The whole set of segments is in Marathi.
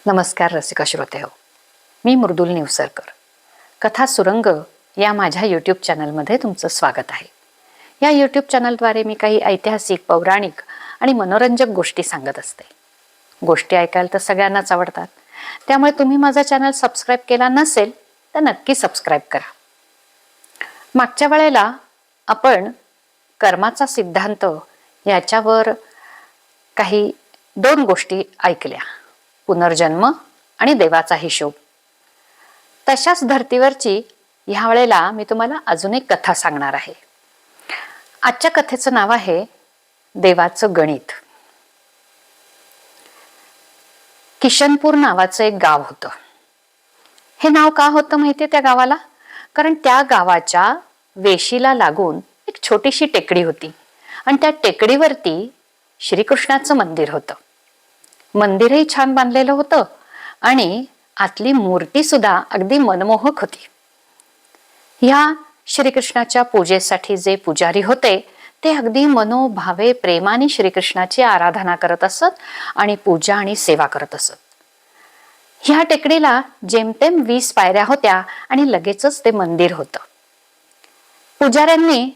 नमस्कार रसिका श्रोते हो, मी मृदुल निवसरकर. कथा सुरंग या माझ्या यूट्यूब चॅनलमध्ये तुमचं स्वागत आहे. या यूट्यूब चॅनलद्वारे मी काही ऐतिहासिक, पौराणिक आणि मनोरंजक गोष्टी सांगत असते. गोष्टी ऐकायला तर सगळ्यांनाच आवडतात, त्यामुळे तुम्ही माझा चॅनल सबस्क्राईब केला नसेल तर नक्की सबस्क्राईब करा. मागच्या वेळेला आपण कर्माचा सिद्धांत याच्यावर काही 2 गोष्टी ऐकल्या, पुनर्जन्म आणि देवाचा हिशोब. तशाच धर्तीवरची ह्या वेळेला मी तुम्हाला अजून एक कथा सांगणार आहे. आजच्या कथेचं नाव आहे देवाचं गणित. किशनपूर नावाचं एक गाव होतं. हे नाव का होतं माहितीये त्या गावाला? कारण त्या गावाच्या वेशीला लागून एक छोटीशी टेकडी होती आणि त्या टेकडीवरती श्रीकृष्णाचं मंदिर होतं. मंदिरही छान बांधलेलं होतं आणि आतली मूर्ती सुद्धा अगदी मनमोहक होती. ह्या श्रीकृष्णाच्या पूजेसाठी जे पुजारी होते ते अगदी मनोभावे प्रेमाने श्रीकृष्णाची आराधना करत असत आणि पूजा आणि सेवा करत असत. ह्या टेकडीला जेमतेम 20 पायऱ्या होत्या आणि लगेचच ते मंदिर होतं. पुजाऱ्यांनी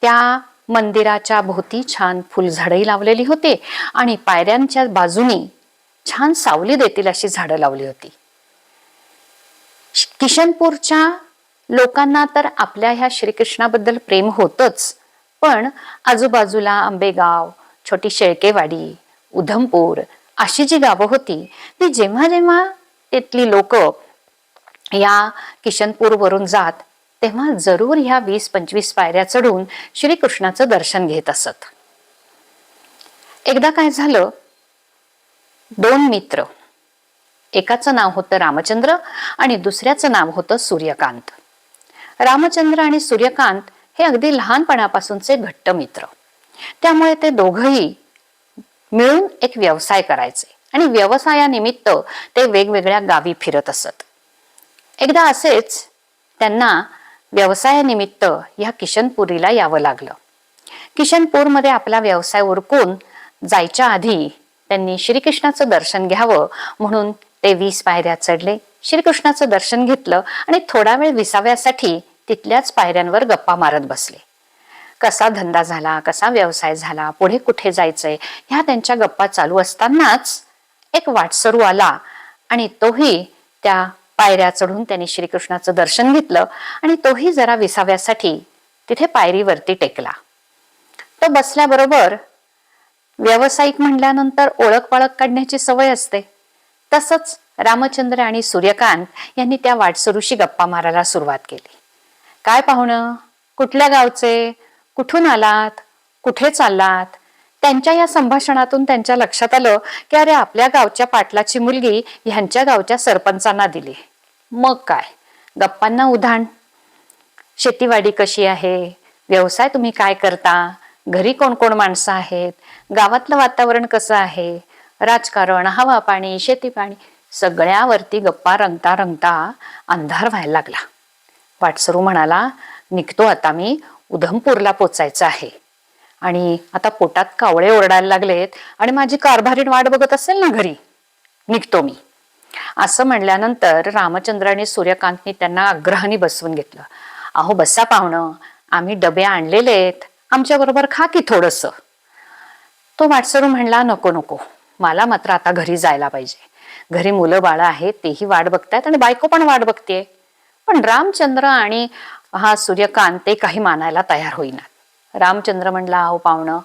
त्या मंदिराच्या भोवती छान फुलझाडही लावलेली होती आणि पायऱ्यांच्या बाजूनी छान सावली देतील अशी झाडं लावली होती. किशनपूरच्या लोकांना तर आपल्या ह्या श्रीकृष्णाबद्दल प्रेम होतच, पण आजूबाजूला आंबेगाव, छोटी शेळकेवाडी, उधमपूर अशी जी गावं होती ती जेव्हा जेव्हा तिथली लोक या किशनपूर वरून जात तेव्हा जरूर ह्या 20-25 पायऱ्या चढून श्रीकृष्णाचं दर्शन घेत असत. एकदा काय झालं, 2 मित्र, एकाचं नाव होतं रामचंद्र आणि दुसऱ्याचं नाव होतं सूर्यकांत. रामचंद्र आणि सूर्यकांत हे अगदी लहानपणापासूनचे घट्ट मित्र. त्यामुळे ते दोघंही मिळून एक व्यवसाय करायचे आणि व्यवसायानिमित्त ते वेगवेगळ्या गावी फिरत असत. एकदा असेच त्यांना व्यवसायानिमित्त या किशनपुरीला यावं लागलं. किशनपूरमध्ये आपला व्यवसाय उरकून जायच्या आधी त्यांनी श्रीकृष्णाचं दर्शन घ्यावं म्हणून ते 20 पायऱ्या चढले, श्रीकृष्णाचं दर्शन घेतलं आणि थोडा वेळ विसाव्यासाठी तिथल्याच पायऱ्यांवर गप्पा मारत बसले. कसा धंदा झाला, कसा व्यवसाय झाला, पुढे कुठे जायचंय ह्या त्यांच्या गप्पा चालू असतानाच एक वाटसरू आला आणि तोही त्या पायऱ्या चढून त्यांनी श्रीकृष्णाचं दर्शन घेतलं आणि तोही जरा विसाव्यासाठी तिथे पायरीवरती टेकला. तो बसल्याबरोबर व्यावसायिक म्हणल्यानंतर ओळख पाळख काढण्याची सवय असते, तसंच रामचंद्र आणि सूर्यकांत यांनी त्या वाटसरूशी गप्पा मारायला सुरुवात केली. काय पाहुणं, कुठल्या गावचे, कुठून आलात, कुठे चाललात? त्यांच्या या संभाषणातून त्यांच्या लक्षात आलं की अरे आपल्या गावच्या पाटलाची मुलगी ह्यांच्या गावच्या सरपंचांना दिली. मग काय गप्पांना उधाण. शेतीवाडी कशी आहे, व्यवसाय तुम्ही काय करता, घरी कोण कोण माणसं आहेत, गावातलं वातावरण कसं आहे, राजकारण, हवा पाणी, शेती पाणी, सगळ्यावरती गप्पा रंगता रंगता अंधार व्हायला लागला. वाटसरू म्हणाला, निघतो आता मी, उधमपूरला पोचायचं आहे आणि आता पोटात कावळे ओरडायला लागलेत आणि माझी कारभारीण वाट बघत असेल ना घरी, निघतो मी. असं म्हणल्यानंतर रामचंद्र आणि सूर्यकांतनी त्यांना आग्रहाने बसवून घेतलं. अहो बसा पाहुणं, आम्ही डबे आणलेले आहेत, आमच्या बरोबर खा की थोडस. तो वाटसरू म्हणला, नको नको, मला मात्र आता घरी जायला पाहिजे. घरी मुलं बाळ आहेत, तेही वाट बघतायत आणि बायको पण वाट बघतेय. पण रामचंद्र आणि हा सूर्यकांत ते काही मानायला तयार होईनात. रामचंद्र म्हणला, अहो पाहुणं,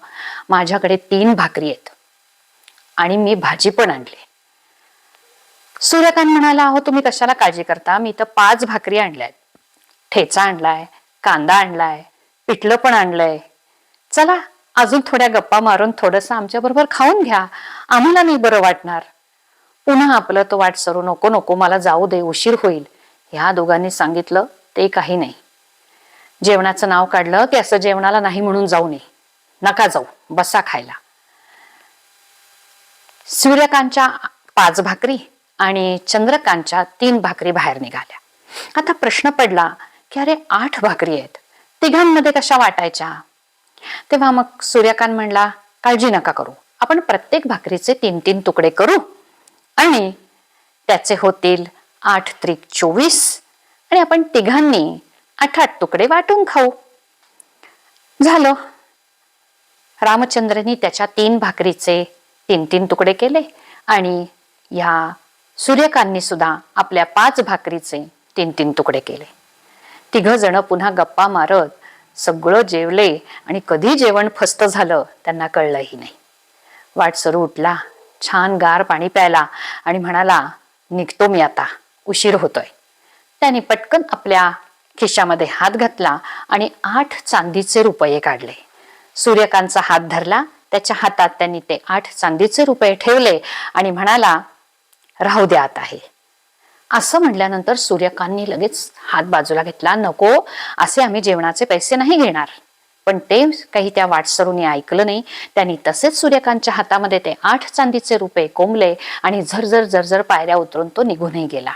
माझ्याकडे 3 भाकरी आहेत आणि मी भाजी पण आणली. सूर्यकांत म्हणाला, अहो तुम्ही कशाला काळजी करता, मी तर 5 भाकरी आणल्यात, ठेचा आणलाय, कांदा आणलाय, पिठलं पण आणलंय. चला अजून थोड्या गप्पा मारून थोडस आमच्या बरोबर खाऊन घ्या, आम्हाला नाही बरं वाटणार. पुन्हा आपलं तो वाटसरू, नको नको, मला जाऊ दे, उशीर होईल. ह्या दोघांनी सांगितलं ते काही नाही. जेवणाचं नाव काढलं की असं जेवणाला नाही म्हणून जाऊ नये, नका जाऊ, बसा खायला. सूर्यकांतच्या 5 भाकरी आणि चंद्रकांतच्या 3 भाकरी बाहेर निघाल्या. आता प्रश्न पडला की अरे 8 भाकरी आहेत, तिघांमध्ये कशा वाटायच्या? तेव्हा मग सूर्यकांत म्हणला, काळजी नका करू, आपण प्रत्येक भाकरीचे 3-3 तुकडे करू आणि त्याचे होतील 8 त्रिक 24 आणि आपण तिघांनी 8 तुकडे वाटून खाऊ. झालं. रामचंद्रनी त्याच्या 3 भाकरीचे 3 तुकडे केले आणि ह्या सूर्यकांनी सुद्धा आपल्या 5 भाकरीचे 3 तुकडे केले. 3 जण पुन्हा गप्पा मारत सगळं जेवले आणि कधी जेवण फस्त झालं त्यांना कळलंही नाही. वाटसरू उठला, छान गार पाणी प्यायला आणि म्हणाला, निघतो मी आता, उशीर होतोय. त्याने पटकन आपल्या खिशामध्ये हात घातला आणि 8 चांदीचे रुपये काढले. सूर्यकांतचा हात धरला, त्याच्या हातात त्यांनी ते 8 चांदीचे रुपये ठेवले आणि म्हणाला, राहू द्या आता हे. असं म्हटल्यानंतर सूर्यकांतनी लगेच हात बाजूला घेतला. नको, असे आम्ही जेवणाचे पैसे नाही घेणार. पण ते काही त्या वाटसरूने ऐकलं नाही. त्यांनी तसेच सूर्यकांतच्या हातामध्ये ते 8 चांदीचे रुपये कोंबले आणि झरझर झरझर पायऱ्या उतरून तो निघूनही गेला.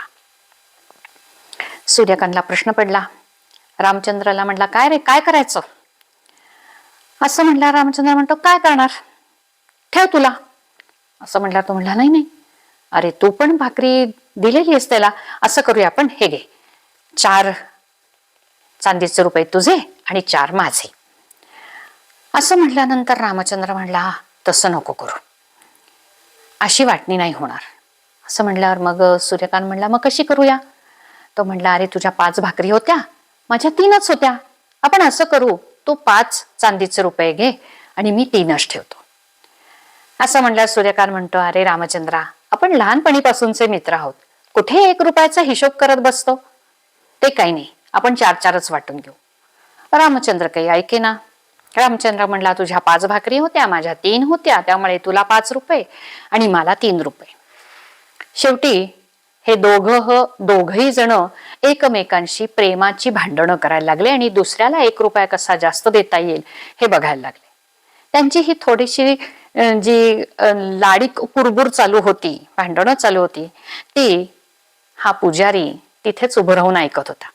सूर्यकांतला प्रश्न पडला. रामचंद्राला म्हटला, काय रे, काय करायचं? असं म्हटलं. रामचंद्र म्हणतो, काय करणार, ठेव तुला. असं म्हटलं. तो म्हटला, नाही नाही, अरे तू पण भाकरी दिलेली आहेस त्याला, असं करूया आपण, हे घे, 4 चांदीचे रुपये तुझे आणि 4 माझे. असं म्हटल्यानंतर रामचंद्र म्हणला, तसं नको करू, अशी वाटणी नाही होणार. असं म्हटल्यावर मग सूर्यकांत म्हणला, मग कशी करूया? तो म्हणला, अरे तुझ्या 5 भाकरी होत्या, माझ्या 3च होत्या. आपण असं करू, तू 5 चांदीचे रुपये घे आणि मी 3च ठेवतो. असं म्हणल्यावर सूर्यकांत म्हणतो, अरे रामचंद्रा, आपण लहानपणीपासूनचे मित्र आहोत, कुठे 1 रुपयाचा हिशोब करत बसतो? ते काही नाही, आपण 4-4च वाटून घेऊ. रामचंद्र काही ऐकेना. रामचंद्र म्हणला, तुझ्या 5 भाकरी होत्या, माझ्या 3 होत्या, त्यामुळे तुला 5 रुपये आणि मला 3 रुपये. शेवटी हे दोघही जण एकमेकांशी प्रेमाची भांडणं करायला लागले आणि दुसऱ्याला 1 रुपया कसा जास्त देता येईल हे बघायला लागले. त्यांची ही थोडीशी जी लाडीक कुरबुर चालू होती, भांडणं चालू होती, ती हा पुजारी तिथेच उभं राहून ऐकत होता.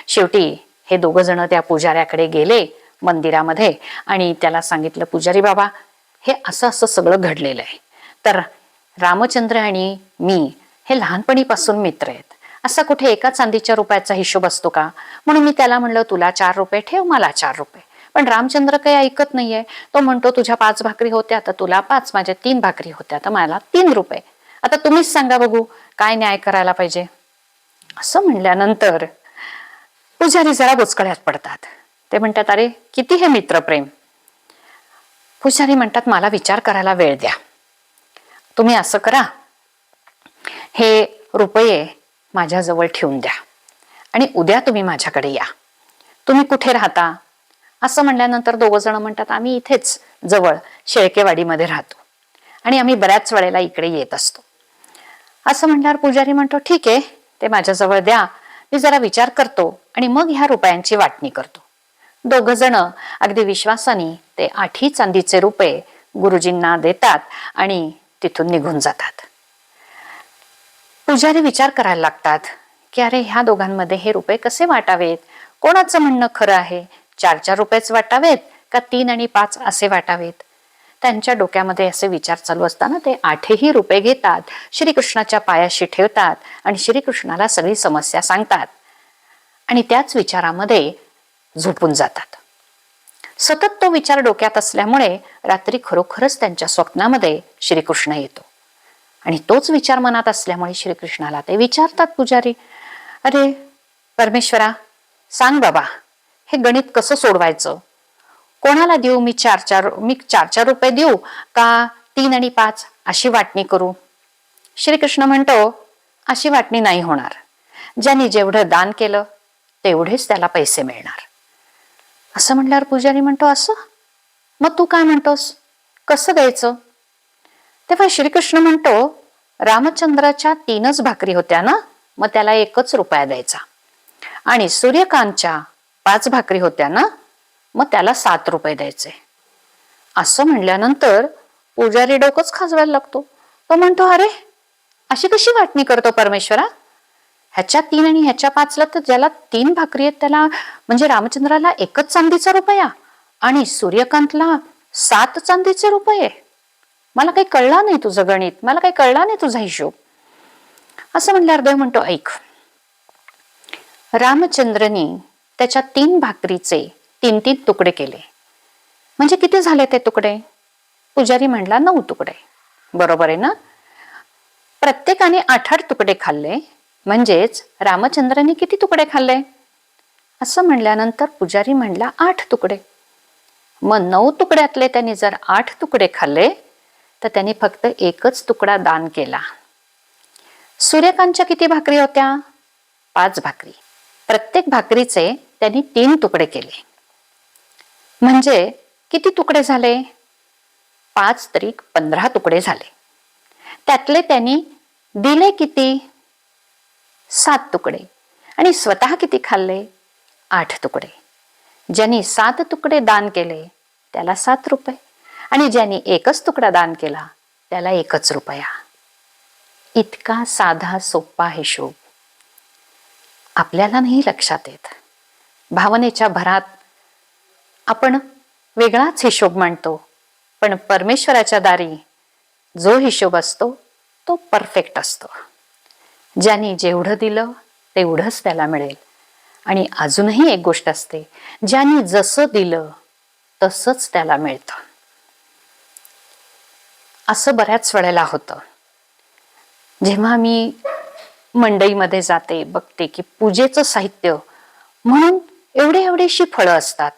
शेवटी हे 2 जण त्या पुजाऱ्याकडे गेले मंदिरामध्ये आणि त्याला सांगितलं, पुजारी बाबा, हे असं असं सगळं घडलेलं आहे. तर रामचंद्र आणि मी हे लहानपणीपासून मित्र आहेत, असा कुठे एका चांदीच्या रुपयाचा हिशोब असतो का? म्हणून मी त्याला म्हणलं, तुला 4 रुपये ठेव, मला 4 रुपये. पण रामचंद्र काही ऐकत नाहीये. तो म्हणतो, तुझ्या 5 भाकरी होत्या तर तुला 5, माझ्या 3 भाकरी होत्या तर मला 3 रुपये. आता तुम्हीच सांगा बघू, काय न्याय करायला पाहिजे? असं म्हणल्यानंतर पुजारी जरा बुचकळ्यात पडतात. ते म्हणतात, अरे किती हे मित्रप्रेम. पुजारी म्हणतात, मला विचार करायला वेळ द्या. तुम्ही असं करा, हे रुपये माझ्याजवळ ठेवून द्या आणि उद्या तुम्ही माझ्याकडे या. तुम्ही कुठे राहता? असं म्हणल्यानंतर 2 जण म्हणतात, आम्ही इथेच जवळ शेळकेवाडीमध्ये राहतो आणि आम्ही बऱ्याच वेळेला इकडे येत असतो. असं म्हणल्यावर पुजारी म्हणतो, ठीक आहे, ते माझ्याजवळ द्या, मी जरा विचार करतो आणि मग ह्या रुपयांची वाटणी करतो. 2 जण अगदी विश्वासाने ते 8 चांदीचे रुपये गुरुजींना देतात आणि तिथून निघून जातात. पुजारी विचार करायला लागतात की अरे ह्या दोघांमध्ये हे रुपये कसे वाटावेत, कोणाचं म्हणणं खरं आहे, 4-4 रुपयेच वाटावेत का 3 आणि 5 असे वाटावेत. त्यांच्या डोक्यामध्ये असे विचार चालू असताना ते 8ही रुपये घेतात, श्रीकृष्णाच्या पायाशी ठेवतात आणि श्रीकृष्णाला सगळी समस्या सांगतात आणि त्याच विचारामध्ये झोपून जातात. सतत तो विचार डोक्यात असल्यामुळे रात्री खरोखरच त्यांच्या स्वप्नामध्ये श्रीकृष्ण येतो आणि तोच विचार मनात असल्यामुळे श्रीकृष्णाला ते विचारतात पुजारी, अरे परमेश्वरा सांग बाबा, हे गणित कसं सोडवायचं, कोणाला देऊ, मी 4-4 रुपये देऊ का 3 आणि 5 अशी वाटणी करू. श्रीकृष्ण म्हणतो, अशी वाटणी नाही होणार, ज्यांनी जेवढं दान केलं तेवढेच त्याला पैसे मिळणार. असं म्हणल्यावर पुजारी म्हणतो, असं मग तू काय म्हणतोस, कसं द्यायचं. तेव्हा श्रीकृष्ण म्हणतो, रामचंद्राच्या 3च भाकरी होत्या ना, मग त्याला 1च रुपया द्यायचा आणि सूर्यकांतच्या 5 भाकरी होत्या ना, मग त्याला 7 रुपये द्यायचे. असं म्हणल्यानंतर पुजारी डोकंच खाजवायला लागतो. तो म्हणतो, अरे अशी कशी वाटणी करतो परमेश्वरा, ह्याच्या 3 आणि ह्याच्या 5ला तर ज्याला 3 भाकरी आहेत त्याला म्हणजे रामचंद्राला 1च चांदीचा रुपया आणि सूर्यकांतला 7 चांदीचे रुपये. मला काही कळला नाही तुझं गणित, मला काही कळला नाही तुझा हिशोब. असं म्हणल्यावर देव म्हणतो, ऐक, रामचंद्रनी त्याच्या 3 भाकरीचे 3-3 तुकडे केले. म्हणजे किती झाले ते तुकडे? पुजारी म्हणला 9 तुकडे. बरोबर आहे ना? प्रत्येकाने 8-8 तुकडे खाल्ले, म्हणजेच रामचंद्रांनी किती तुकडे खाल्ले? असं म्हणल्यानंतर पुजारी म्हणला 8 तुकडे. मग 9 तुकड्यातले त्यांनी जर 8 तुकडे खाल्ले तर त्यांनी फक्त 1च तुकडा दान केला. सूर्यकांतच्या किती भाकरी होत्या? 5 भाकरी. प्रत्येक भाकरीचे त्यांनी 3 तुकडे केले. म्हणजे किती तुकडे झाले? 5 त्रिक 15 तुकडे झाले. त्यातले त्यांनी दिले किती? 7 तुकडे. आणि स्वतः किती खाल्ले? 8 तुकडे. ज्यांनी 7 तुकडे दान केले त्याला 7 रुपये, आणि ज्यांनी 1च तुकडा दान केला त्याला 1च रुपया. इतका साधा सोपा हिशोब आपल्याला नाही लक्षात येत. भावनेच्या भरात आपण वेगळाच हिशोब मांडतो, पण परमेश्वराच्या दारी जो हिशोब असतो तो परफेक्ट असतो. ज्यांनी जेवढं दिलं तेवढंच त्याला मिळेल. आणि अजूनही एक गोष्ट असते, ज्यांनी जसं दिलं तसंच त्याला मिळतं. असं बऱ्याच वेळेला होतं. जेव्हा मी मंडईमध्ये जाते, बघते की पूजेचं साहित्य म्हणून एवढीशी फळं असतात.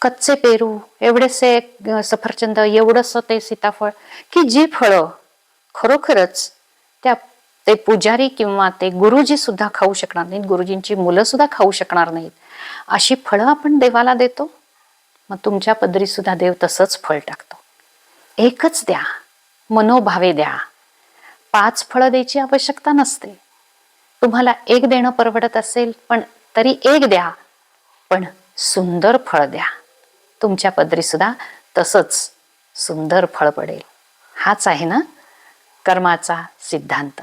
कच्चे पेरू, एवढेसे सफरचंद, एवढंसं ते सीताफळ, की जी फळं खरोखरच ते पुजारी किंवा ते गुरुजी सुद्धा खाऊ शकणार नाहीत, गुरुजींची मुलं सुद्धा खाऊ शकणार नाहीत, अशी फळं आपण देवाला देतो. मग तुमच्या पदरी सुद्धा देव तसंच फळ टाकतो. एकच द्या, मनोभावे द्या. 5 फळं द्यायची आवश्यकता नसते. तुम्हाला 1 देणं परवडत असेल पण तरी 1 द्या, पण सुंदर फळ द्या. तुमच्या पदरी सुद्धा तसंच सुंदर फळ पडेल. हाच आहे ना कर्माचा सिद्धांत.